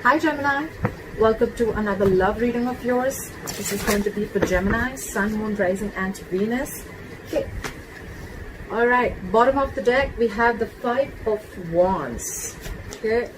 Hi Gemini, welcome to another love reading of yours. This is going to be for Gemini, Sun, Moon, Rising and Venus. Okay. Alright, bottom of the deck we have the Five of Wands. Okay.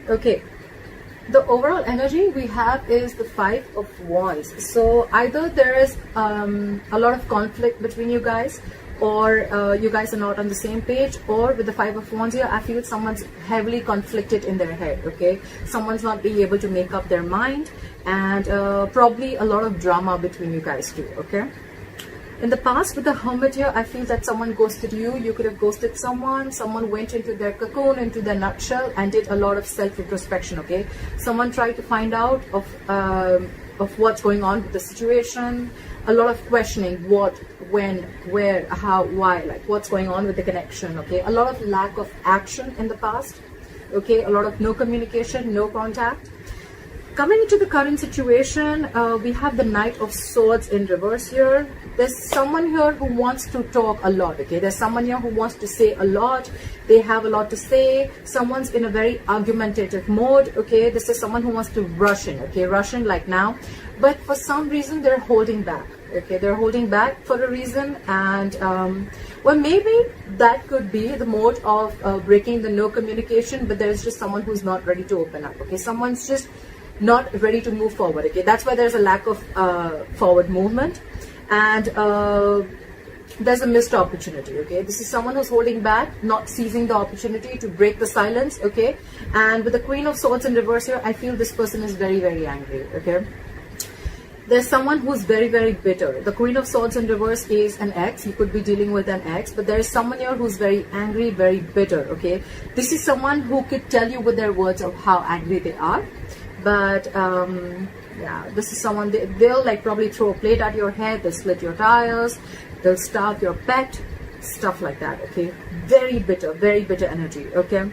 Okay, the overall energy we have is the Five of Wands. So either there is a lot of conflict between you guys, or you guys are not on the same page, or with the Five of Wands here, I feel someone's heavily conflicted in their head. Okay, someone's not being able to make up their mind, and probably a lot of drama between you guys too. Okay. In the past with the Hermit here, I feel that someone ghosted you. You could have ghosted someone. Someone went into their cocoon, into their nutshell, and did a lot of self-introspection. Okay, someone tried to find out of what's going on with the situation. A lot of questioning: what, when, where, how, why, like what's going on with the connection. Okay, a lot of lack of action in the past. Okay, a lot of no communication, no contact. Coming into the current situation, we have the Knight of Swords in reverse here. There's someone here who wants to talk a lot. Okay, there's someone here who wants to say a lot. They have a lot to say. Someone's in a very argumentative mode. Okay, this is someone who wants to rush in. Okay, rush in like now, but for some reason they're holding back. Okay, they're holding back for a reason, and well, maybe that could be the mode of breaking the no communication, but there's just someone who's not ready to open up. Okay, someone's just not ready to move forward. Okay, that's why there's a lack of forward movement, and there's a missed opportunity. Okay, this is someone who's holding back, not seizing the opportunity to break the silence. Okay, and with the Queen of Swords in reverse here, I feel this person is very, very angry. Okay, there's someone who's very, very bitter. The Queen of Swords in reverse is an ex. You could be dealing with an ex, but there is someone here who's very angry, very bitter. Okay, this is someone who could tell you with their words of how angry they are. But yeah, this is someone, they'll like probably throw a plate at your head, they'll split your tires, they'll starve your pet, stuff like that. Okay, very bitter energy. Okay,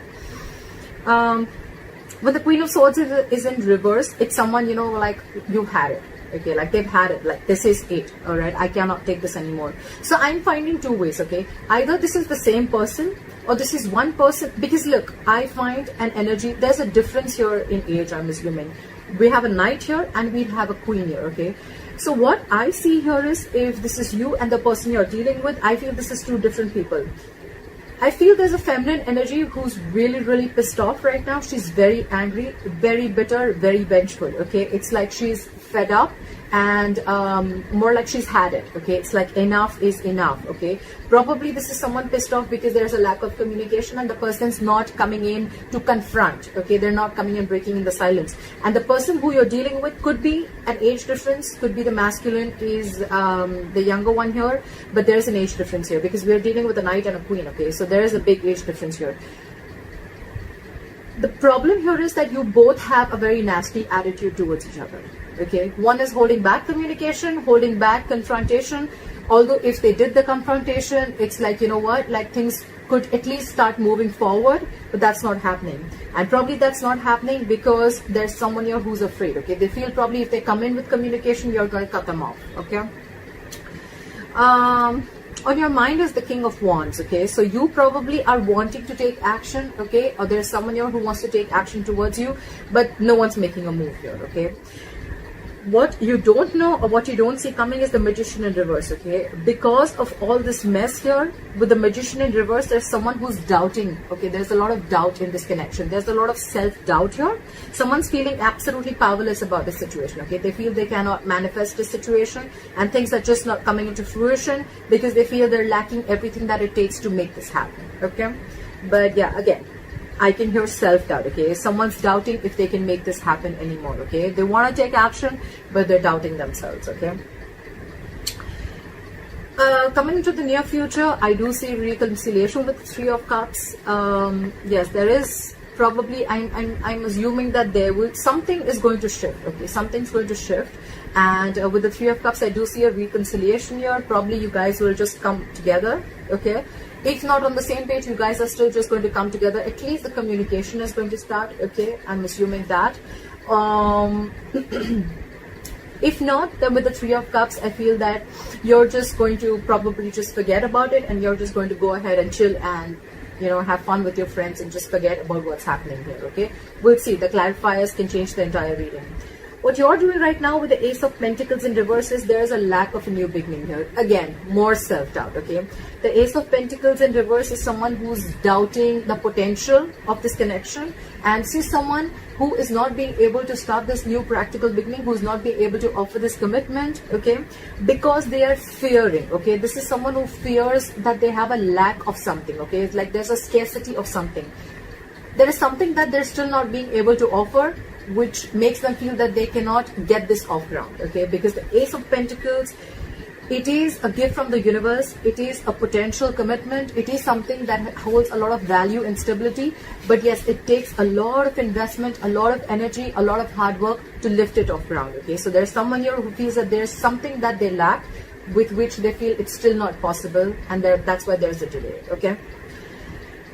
when the Queen of Swords is in reverse, it's someone, you know, like you've had it. Okay, like they've had it, like this is it. All right, I cannot take this anymore. So I'm finding two ways. Okay, either this is the same person, or this is one person, because look, I find an energy, there's a difference here in age. I'm assuming we have a knight here and we have a queen here. Okay, so what I see here is, if this is you and the person you're dealing with, I feel this is two different people. I feel there's a feminine energy who's really, really pissed off right now. She's very angry, very bitter, very vengeful. Okay, it's like she's fed up, and more like she's had it. Okay, it's like enough is enough. Okay, probably this is someone pissed off because there's a lack of communication and the person's not coming in to confront. Okay, they're not coming in, breaking in the silence. And the person who you're dealing with could be an age difference, could be the masculine is the younger one here, but there's an age difference here because we're dealing with a knight and a queen. Okay, so there is a big age difference here. The problem here is that you both have a very nasty attitude towards each other. Okay, one is holding back communication, holding back confrontation. Although if they did the confrontation, it's like, you know what, like things could at least start moving forward, but that's not happening. And probably that's not happening because there's someone here who's afraid. Okay, they feel probably if they come in with communication, you're going to cut them off. Okay, on your mind is the King of Wands. Okay, so you probably are wanting to take action. Okay, or there's someone here who wants to take action towards you, but no one's making a move here. Okay, what you don't know or what you don't see coming is the Magician in reverse. Okay, because of all this mess here with the Magician in reverse, there's someone who's doubting. Okay, there's a lot of doubt in this connection. There's a lot of self-doubt here. Someone's feeling absolutely powerless about the situation. Okay, they feel they cannot manifest the situation and things are just not coming into fruition because they feel they're lacking everything that it takes to make this happen. Okay, but yeah, again, I can hear self-doubt. Okay, someone's doubting if they can make this happen anymore. Okay, they want to take action, but they're doubting themselves. Okay, coming into the near future, I do see reconciliation with the Three of Cups. Yes, there is probably, I'm assuming that there will, something is going to shift. Okay, something's going to shift, and with the Three of Cups, I do see a reconciliation here. Probably you guys will just come together. Okay, If not on the same page, you guys are still just going to come together. At least the communication is going to start. Okay, I'm assuming that. If not, then with the Three of Cups, I feel that you're just going to probably just forget about it, and you're just going to go ahead and chill and, you know, have fun with your friends and just forget about what's happening here. Okay, we'll see. The clarifiers can change the entire reading. What you're doing right now with the Ace of Pentacles in reverse is there's a lack of a new beginning here. Again, more self-doubt, okay? The Ace of Pentacles in reverse is someone who's doubting the potential of this connection, and sees someone who is not being able to start this new practical beginning, who's not being able to offer this commitment, okay? Because they are fearing, okay? This is someone who fears that they have a lack of something, okay? It's like there's a scarcity of something. There is something that they're still not being able to offer, which makes them feel that they cannot get this off ground, okay? Because the Ace of Pentacles, it is a gift from the universe. It is a potential commitment. It is something that holds a lot of value and stability. But yes, it takes a lot of investment, a lot of energy, a lot of hard work to lift it off ground, okay? So there's someone here who feels that there's something that they lack, with which they feel it's still not possible, and that's why there's a delay, okay?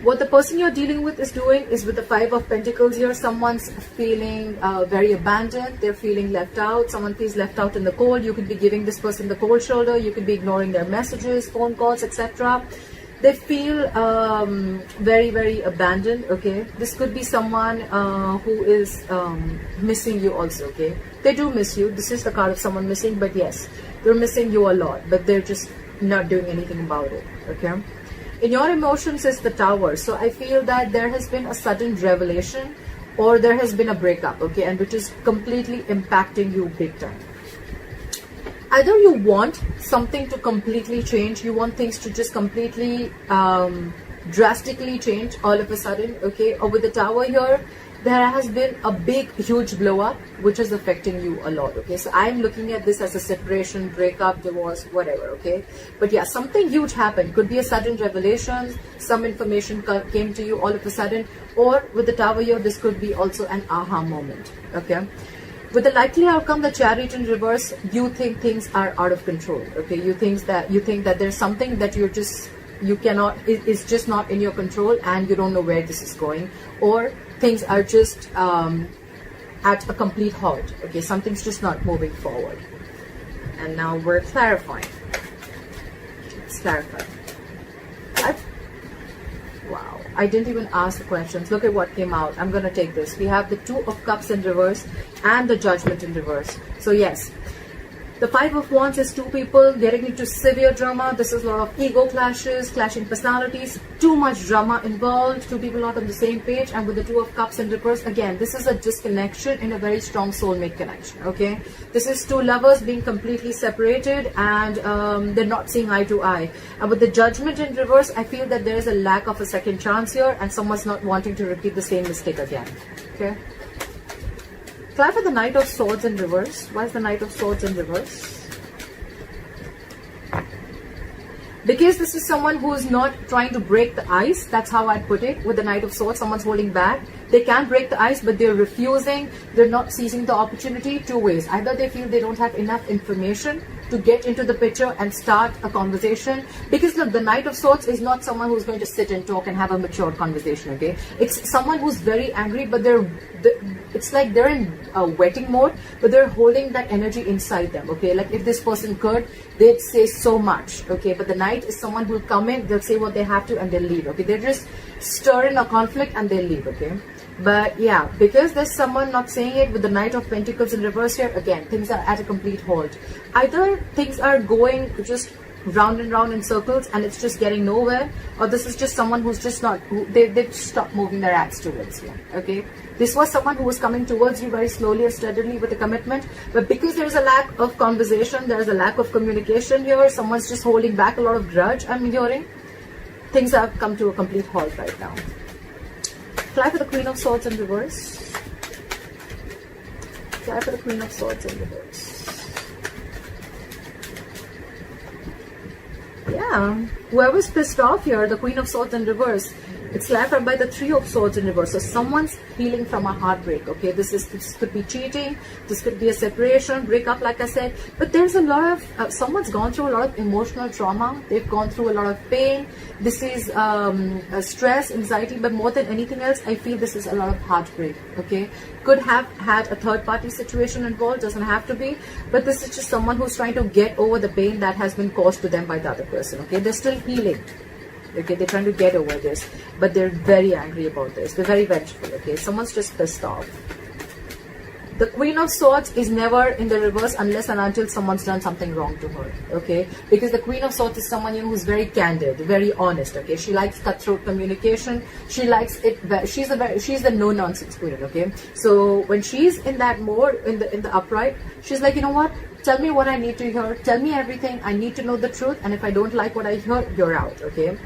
What the person you're dealing with is doing is with the Five of Pentacles here, someone's feeling very abandoned. They're feeling left out. Someone feels left out in the cold. You could be giving this person the cold shoulder. You could be ignoring their messages, phone calls, etc. They feel very, very abandoned, okay? This could be someone who is missing you also, okay? They do miss you. This is the card of someone missing, but yes, they're missing you a lot, but they're just not doing anything about it, okay? In your emotions is the Tower. So I feel that there has been a sudden revelation, or there has been a breakup, okay, and which is completely impacting you big time. Either you want something to completely change, you want things to just completely drastically change all of a sudden, okay, or with the Tower here, there has been a big, huge blow up, which is affecting you a lot, okay? So I'm looking at this as a separation, breakup, divorce, whatever, okay? But yeah, something huge happened. Could be a sudden revelation, some information came to you all of a sudden, or with the Tower here, this could be also an aha moment, okay? With the likely outcome, the Chariot in reverse, you think things are out of control, okay? You think that there's something that you cannot, it's just not in your control, and you don't know where this is going, or things are just at a complete halt, okay? Something's just not moving forward. And now we're clarifying. Let's clarify. Wow, I didn't even ask the questions. Look at what came out. I'm gonna take this. We have the Two of Cups in reverse and the Judgment in reverse. So yes, the Five of Wands is two people getting into severe drama. This is a lot of ego clashes, clashing personalities, too much drama involved, two people not on the same page. And with the Two of Cups in reverse, again, this is a disconnection in a very strong soulmate connection, okay? This is two lovers being completely separated, and they're not seeing eye to eye. And with the Judgment in reverse, I feel that there is a lack of a second chance here, and someone's not wanting to repeat the same mistake again, okay? Clarify the Knight of Swords in reverse. Why is the Knight of Swords in reverse? Because this is someone who is not trying to break the ice. That's how I'd put it. With the Knight of Swords, someone's holding back. They can break the ice, but they're refusing. They're not seizing the opportunity. Two ways. Either they feel they don't have enough information to get into the picture and start a conversation. Because look, the Knight of Swords is not someone who's going to sit and talk and have a mature conversation, okay? It's someone who's very angry, but it's like they're in wetting mode, but they're holding that energy inside them, okay? Like if this person could, they'd say so much, okay? But the Knight is someone who'll come in, they'll say what they have to, and they'll leave, okay? They're just stirring a conflict and they'll leave, okay? But yeah, because there's someone not saying it with the Knight of Pentacles in reverse here, again, things are at a complete halt. Either things are going just round and round in circles and it's just getting nowhere, or this is just someone who's just not, they've stopped moving their axe towards you, okay? This was someone who was coming towards you very slowly and steadily with a commitment, but because there's a lack of conversation, there's a lack of communication here, someone's just holding back a lot of grudge, I'm hearing, things have come to a complete halt right now. Fly for the Queen of Swords in reverse. Fly for the Queen of Swords in reverse. Yeah, whoever's pissed off here, the Queen of Swords in reverse, It's clarified by the Three of Swords in reverse. So someone's healing from a heartbreak. Okay, this could be cheating, this could be a separation, breakup, like I said. But there's a lot of someone's gone through a lot of emotional trauma. They've gone through a lot of pain. This is stress, anxiety, but more than anything else, I feel this is a lot of heartbreak. Okay, could have had a third-party situation involved. Doesn't have to be, but this is just someone who's trying to get over the pain that has been caused to them by the other person. Okay, they're still healing. Okay, they're trying to get over this, but they're very angry about this. They're very vengeful. Okay, someone's just pissed off. The Queen of Swords is never in the reverse unless and until someone's done something wrong to her. Okay, because the Queen of Swords is someone, you know, who's very candid, very honest. Okay, she likes cutthroat communication. She likes it. She's the no nonsense queen. Okay, so when she's in that mode, in the upright, she's like, you know what? Tell me what I need to hear. Tell me everything. I need to know the truth. And if I don't like what I hear, you're out. Okay.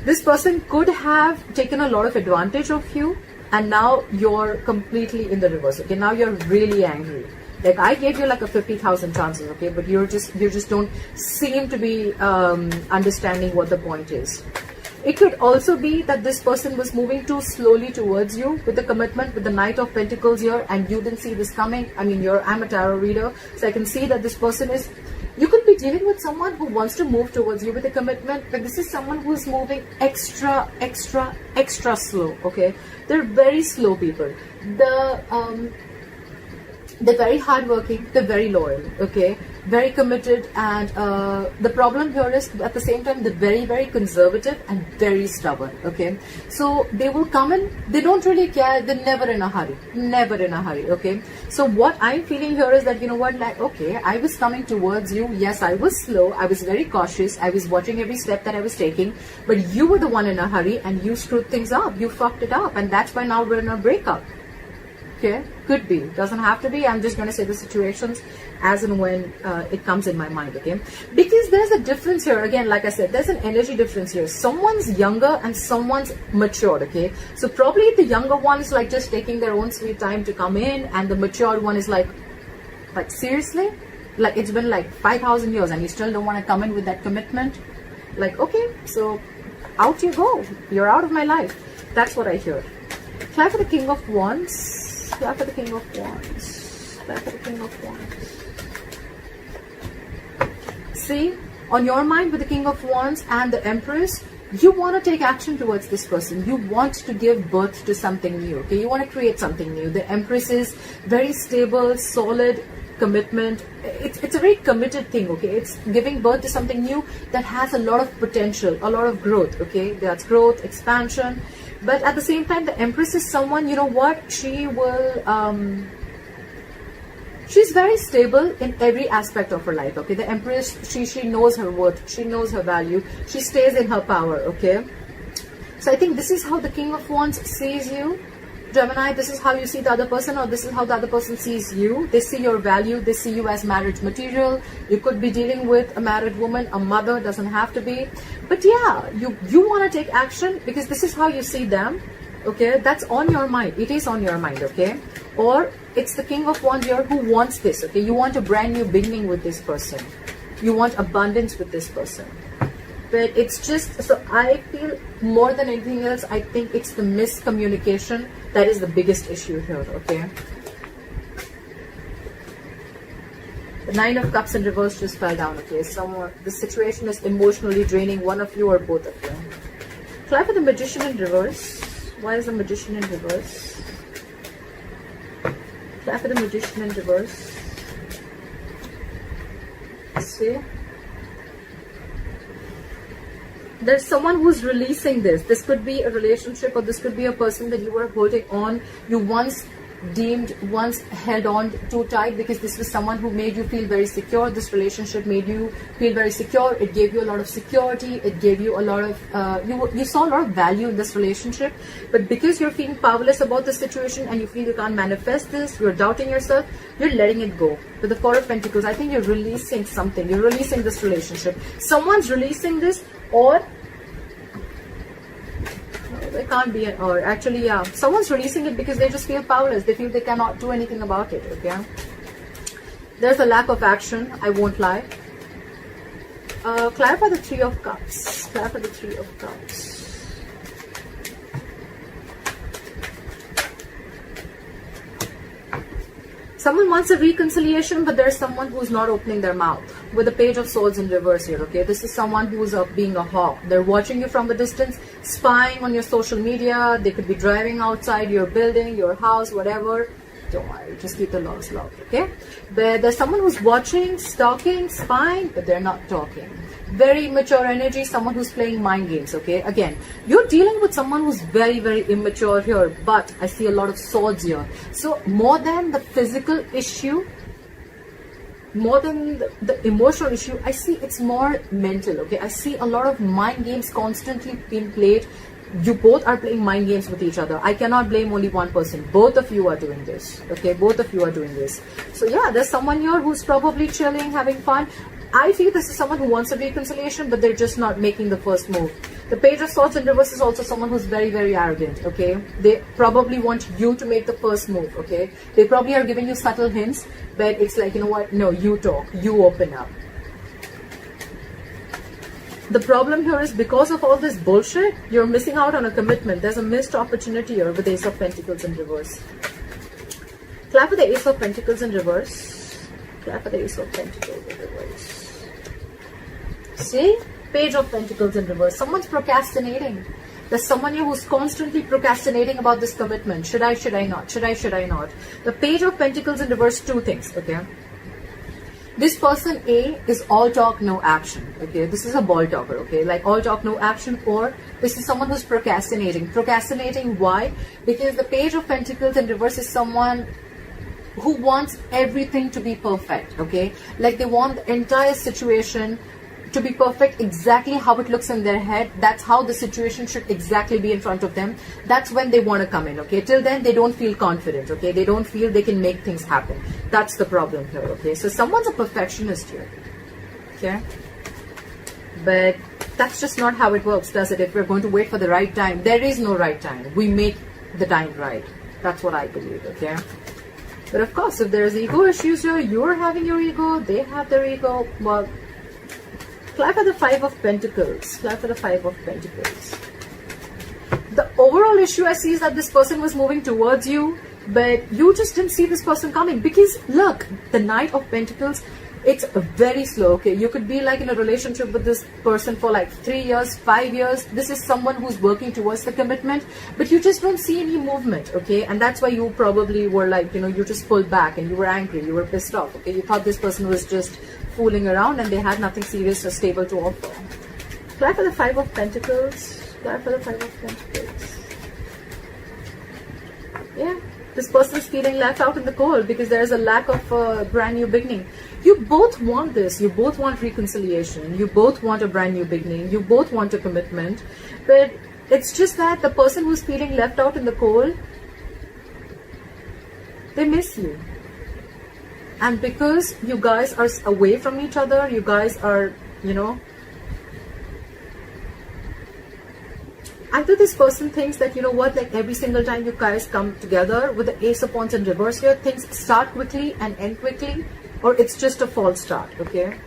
This person could have taken a lot of advantage of you, and now you're completely in the reverse. Okay. Now you're really angry. Like, I gave you like a 50,000 chances. Okay. But you just don't seem to be understanding what the point is. It could also be that this person was moving too slowly towards you with the commitment, with the Knight of Pentacles here, and you didn't see this coming. I mean, I'm a tarot reader, so I can see that this person is, you could be dealing with someone who wants to move towards you with a commitment, but this is someone who's moving extra slow. Okay, they're very slow people. They're very hardworking, they're very loyal, okay, very committed, and the problem here is at the same time they're very conservative and very stubborn. Okay, so they will come in, they don't really care, they're never in a hurry. Okay, so what I'm feeling here is that, you know what, like, okay, I was coming towards you, yes, I was slow, I was very cautious, I was watching every step that I was taking, but you were the one in a hurry and you screwed things up, you fucked it up, and that's why now we're in a breakup. Okay, could be, doesn't have to be. I'm just going to say the situations as and when it comes in my mind. Okay, because there's a difference here. Again, like I said, there's an energy difference here. Someone's younger and someone's matured. Okay, so probably the younger one is like just taking their own sweet time to come in, and the matured one is like seriously, like it's been like 5,000 years and you still don't want to come in with that commitment. Like, okay, so out you go, you're out of my life. That's what I hear. Clap for the King of Wands. Clap for the King of Wands. Clap for the King of Wands. See, on your mind with the King of Wands and the Empress, you want to take action towards this person. You want to give birth to something new. Okay, you want to create something new. The Empress is very stable, solid, commitment. It's a very committed thing. Okay, it's giving birth to something new that has a lot of potential, a lot of growth. Okay, that's growth, expansion. But at the same time, the Empress is someone, you know what, she will, she's very stable in every aspect of her life. Okay, the Empress, she knows her worth, she knows her value, she stays in her power. Okay, so I think this is how the King of Wands sees you, Gemini. This is how you see the other person, or this is how the other person sees you. They see your value, they see you as marriage material. You could be dealing with a married woman, a mother, doesn't have to be. But yeah, you want to take action because this is how you see them. Okay, that's on your mind. It is on your mind. Okay, or it's the King of Wands here who wants this. Okay, you want a brand new beginning with this person. You want abundance with this person. But it's just, so I feel more than anything else, I think it's the miscommunication that is the biggest issue here. Okay, the Nine of Cups in reverse just fell down. Okay, the situation is emotionally draining one of you or both of you. Clap for the Magician in reverse. Why is the Magician in reverse? Clap for the Magician in reverse. See, there's someone who's releasing this. This could be a relationship, or this could be a person that you were holding on. You once held on too tight because this was someone who made you feel very secure. This relationship made you feel very secure. It gave you a lot of security. It gave you a lot of, you saw a lot of value in this relationship. But because you're feeling powerless about the situation and you feel you can't manifest this, you're doubting yourself, you're letting it go. With the Four of Pentacles, I think you're releasing something. You're releasing this relationship. Someone's releasing this, or it can't be an or. Actually, yeah, someone's releasing it because they just feel powerless. They feel they cannot do anything about it. Okay, there's a lack of action, I won't lie. Clarify the Three of Cups. Clarify the Three of Cups. Someone wants a reconciliation, but there's someone who's not opening their mouth. With the Page of Swords in reverse here, okay? This is someone who's being a hawk. They're watching you from a distance, spying on your social media. They could be driving outside your building, your house, whatever. Don't worry, just keep the laws locked, okay? There's someone who's watching, stalking, spying, but they're not talking. Very immature energy, someone who's playing mind games, okay? Again, you're dealing with someone who's very, very immature here, but I see a lot of swords here. So more than the physical issue, more than the emotional issue, I see it's more mental, okay? I see a lot of mind games constantly being played. You both are playing mind games with each other. I cannot blame only one person. Both of you are doing this, okay? Both of you are doing this. So yeah, there's someone here who's probably chilling, having fun. I feel this is someone who wants a reconciliation, but they're just not making the first move. The Page of Swords in reverse is also someone who's very, very arrogant, okay? They probably want you to make the first move, okay? They probably are giving you subtle hints, but it's like, you know what? No, you talk. You open up. The problem here is because of all this bullshit, you're missing out on a commitment. There's a missed opportunity here with the Ace of Pentacles in reverse. Clap for the Ace of Pentacles in reverse. Clap for the Ace of Pentacles in reverse. See? Page of Pentacles in reverse. Someone's procrastinating. There's someone here who's constantly procrastinating about this commitment. Should I, should I not? Should I, should I not? The Page of Pentacles in reverse, two things, okay? This person A is all talk, no action, okay? This is a ball talker, okay? Like all talk, no action, or this is someone who's procrastinating. Procrastinating, why? Because the Page of Pentacles in reverse is someone who wants everything to be perfect, okay? Like they want the entire situation to be perfect, exactly how it looks in their head. That's how the situation should exactly be in front of them. That's when they want to come in, okay? Till then, they don't feel confident, okay? They don't feel they can make things happen. That's the problem here, okay? So someone's a perfectionist here, okay? But that's just not how it works, does it? If we're going to wait for the right time, there is no right time. We make the time right. That's what I believe, okay? But of course, if there's ego issues here, you're having your ego, they have their ego, well, clap for the Five of Pentacles. Clap for the Five of Pentacles. The overall issue I see is that this person was moving towards you, but you just didn't see this person coming. Because look, the Knight of Pentacles, it's very slow, okay? You could be like in a relationship with this person for like 3 years, 5 years. This is someone who's working towards the commitment, but you just don't see any movement, okay? And that's why you probably were like, you know, you just pulled back and you were angry, you were pissed off, okay? You thought this person was just fooling around and they had nothing serious or stable to offer. Clap for the Five of Pentacles. Clap for the Five of Pentacles. Yeah, this person is feeling left out in the cold because there is a lack of a brand new beginning. You both want this. You both want reconciliation. You both want a brand new beginning. You both want a commitment. But it's just that the person who's feeling left out in the cold, they miss you. And because you guys are away from each other, you guys are, you know, either this person thinks that, you know what, like every single time you guys come together with the Ace of Wands in reverse here, things start quickly and end quickly, or it's just a false start, okay?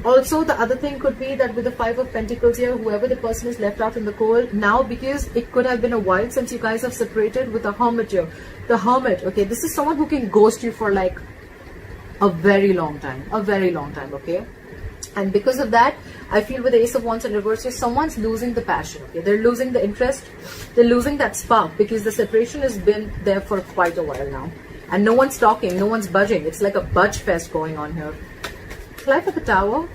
Also, the other thing could be that with the Five of Pentacles here, whoever the person is left out in the cold, now because it could have been a while since you guys have separated, with the Hermit here. The Hermit, okay, this is someone who can ghost you for like a very long time, okay? And because of that, I feel with the Ace of Wands in reverse here, someone's losing the passion, okay? They're losing the interest, they're losing that spark because the separation has been there for quite a while now. And no one's talking, no one's budging. It's like a budge fest going on here. Clap for the Tower.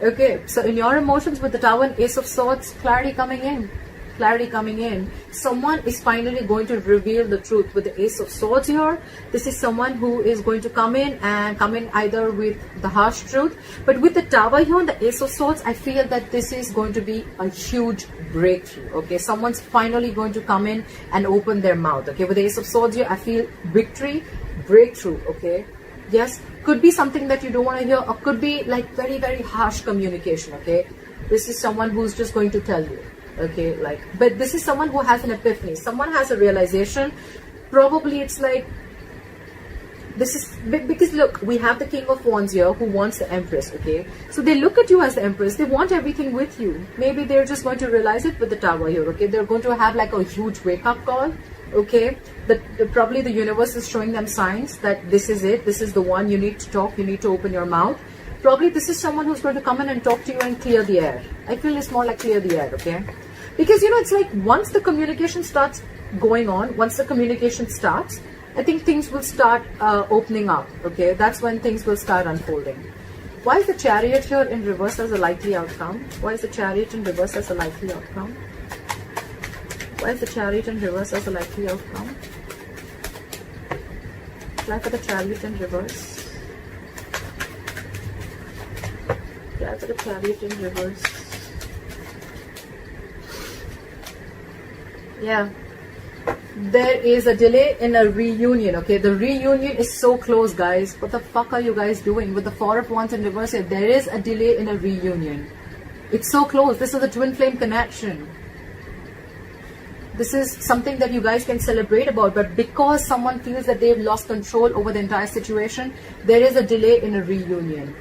Okay, so in your emotions with the Tower and Ace of Swords, clarity coming in. Clarity coming in. Someone is finally going to reveal the truth with the Ace of Swords here. This is someone who is going to come in either with the harsh truth, but with the Tower here and the Ace of Swords, I feel that this is going to be a huge breakthrough, okay? Someone's finally going to come in and open their mouth, okay? With the Ace of Swords here, I feel victory, breakthrough, okay? Yes, could be something that you don't want to hear, or could be like very, very harsh communication, okay? This is someone who's just going to tell you. Okay, like, but this is someone who has an epiphany. Someone has a realization. Probably it's like, this is, because look, we have the King of Wands here who wants the Empress, okay? So they look at you as the Empress. They want everything with you. Maybe they're just going to realize it with the Tower here, okay? They're going to have like a huge wake-up call, okay, probably the universe is showing them signs that this is it, this is the one, you need to talk, you need to open your mouth. Probably this is someone who's going to come in and talk to you and clear the air. I feel it's more like clear the air, okay? Because, you know, it's like once the communication starts going on, once the communication starts, I think things will start opening up, okay? That's when things will start unfolding. Why is the Chariot here in reverse as a likely outcome? Why is the Chariot in reverse as a likely outcome? Why is the Chariot in reverse as a likely outcome? Apply for the Chariot in reverse. Apply for the Chariot in reverse. Yeah. There is a delay in a reunion, okay? The reunion is so close, guys. What the fuck are you guys doing? With the Four of Wands in reverse here, there is a delay in a reunion. It's so close. This is a twin flame connection. This is something that you guys can celebrate about, but because someone feels that they've lost control over the entire situation, there is a delay in a reunion.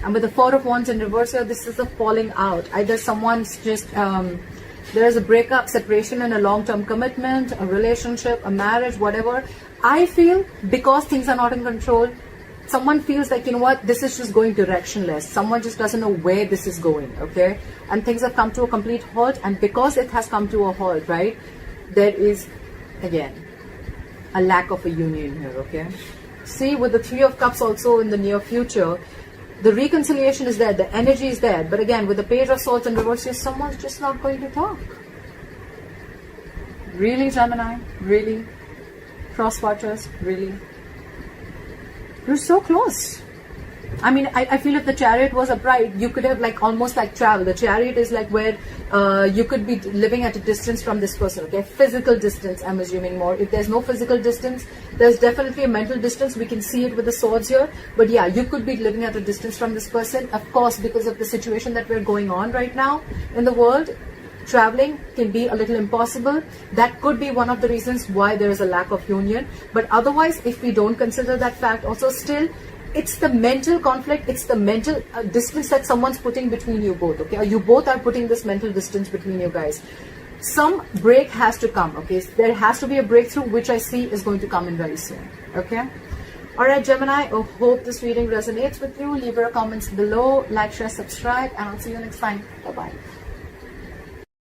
And with the Four of Wands in reverse here, this is a falling out. Either someone's just... there is a breakup, separation, and a long-term commitment, a relationship, a marriage, whatever. I feel because things are not in control, someone feels like, you know what, this is just going directionless. Someone just doesn't know where this is going, okay? And things have come to a complete halt. And because it has come to a halt, right, there is, again, a lack of a union here, okay? See, with the Three of Cups also in the near future, the reconciliation is there, the energy is there. But again, with the Page of Swords in reverse here, someone's just not going to talk. Really, Gemini? Really? Cross-watchers? Really? You're so close. I mean, I feel if the Chariot was upright, you could have like almost like travel. The Chariot is like where you could be living at a distance from this person, okay? Physical distance, I'm assuming more. If there's no physical distance, there's definitely a mental distance. We can see it with the swords here. But yeah, you could be living at a distance from this person. Of course, because of the situation that we're going on right now in the world, traveling can be a little impossible. That could be one of the reasons why there is a lack of union. But otherwise, if we don't consider that fact, also still, it's the mental conflict, it's the mental distance that someone's putting between you both, okay? Or you both are putting this mental distance between you guys. Some break has to come, okay? There has to be a breakthrough, which I see is going to come in very soon, okay? Alright, Gemini, I hope this reading resonates with you. Leave your comments below, like, share, subscribe, and I'll see you next time. Bye-bye.